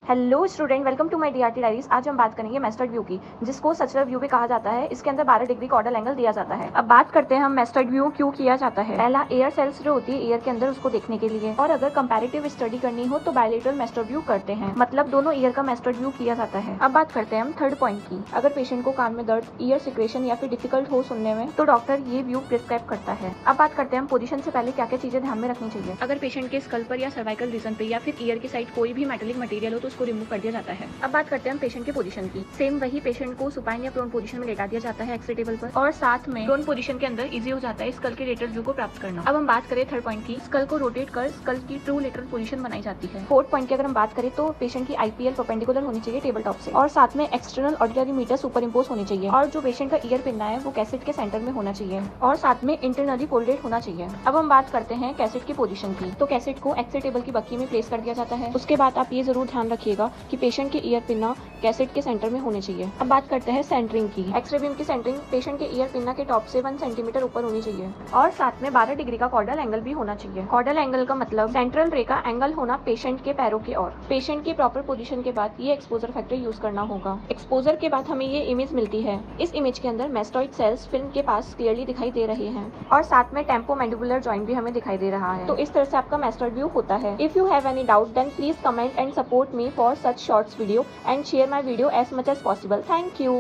Hello student, welcome to my DRT diaries. आज हम बात करेंगे मेस्टर्ड व्यू की, जिसको सचरल व्यू भी कहा जाता है। इसके अंदर 12 डिग्री कॉर्डल एंगल दिया जाता है। अब बात करते हैं हम मेस्टर्ड व्यू क्यों किया जाता है। पहला, एयर सेल्स जो होती है ईयर के अंदर, उसको देखने के लिए। और अगर कंपैरेटिव स्टडी करनी हो तो बायलेटरल मेस्टर्ड व्यू करते हैं, मतलब दोनों ईयर का मेस्टर्ड व्यू किया जाता है। अब बात करते हैं हम थर्ड पॉइंट की। अगर पेशेंट को कान में दर्द, ईयर सिक्रेशन या फिर डिफिकल्ट हो सुनने में, तो डॉक्टर ये व्यू प्रिस्क्राइब करता है। अब बात करते हैं हम पोजीशन से पहले क्या क्या चीजें ध्यान में रखनी चाहिए। अगर पेशेंट के स्कल पर या सर्वाइकल रीजन पे या फिर ईयर की साइड कोई भी मेटेलिक मटेरियल हो तो उसको रिमूव कर दिया जाता है। अब बात करते हैं हम पेशेंट के पोजीशन की। सेम वही पेशेंट को सुपाइन या प्रोन पोजीशन में लेटा दिया जाता है एक्स-रे टेबल पर, और साथ में प्रोन पोजीशन के अंदर इजी हो जाता है स्कल के लेटरल व्यू को प्राप्त करना। अब हम बात करें थर्ड पॉइंट की। स्कल को रोटेट कर स्कल की ट्रू लेटरल पोजीशन बनाई जाती है। फोर्थ पॉइंट की अगर हम बात करें तो पेशेंट की आईपीएल परपेंडिकुलर होनी चाहिए टेबल टॉप से, और साथ में external auditory meatus superimpose होनी चाहिए, और जो पेशेंट का ईयर पिन है वो कैसेट के सेंटर में होना चाहिए, और साथ में इंटरनली फोल्डेड होना चाहिए। अब हम बात करते हैं कैसेट की पोजीशन की। तो कैसेट को एक्स-रे टेबल की बक्की में प्लेस कर दिया जाता है। उसके बाद आप ये जरूर ध्यान रखिएगा कि पेशेंट के ईयर पिन कैसेट के सेंटर में होने चाहिए। अब बात करते हैं सेंटरिंग की। एक्स-रे बीम की सेंटरिंग पेशेंट के ईयर पिन के टॉप से 1 सेंटीमीटर ऊपर होनी चाहिए, और साथ में 12 डिग्री का कॉर्डल एंगल भी होना चाहिए। कॉर्डल एंगल का मतलब सेंट्रल रे का एंगल होना पेशेंट के पैरों की ओर। पेशेंट की प्रॉपर पोजीशन के बाद ये एक्सपोजर फैक्टर यूज करना होगा। एक्सपोजर के बाद हमें ये इमेज मिलती है। इस इमेज के अंदर मेस्टॉइड सेल्स फिल्म के पास क्लियरली दिखाई दे रहे हैं, और साथ में टेम्पोमैंडिबुलर जॉइंट भी हमें दिखाई दे रहा है। तो इस तरह से आपका मेस्टर्ड व्यू होता है। If you have any doubt then please comment and support me for such shorts video and share my video as much as possible. Thank you.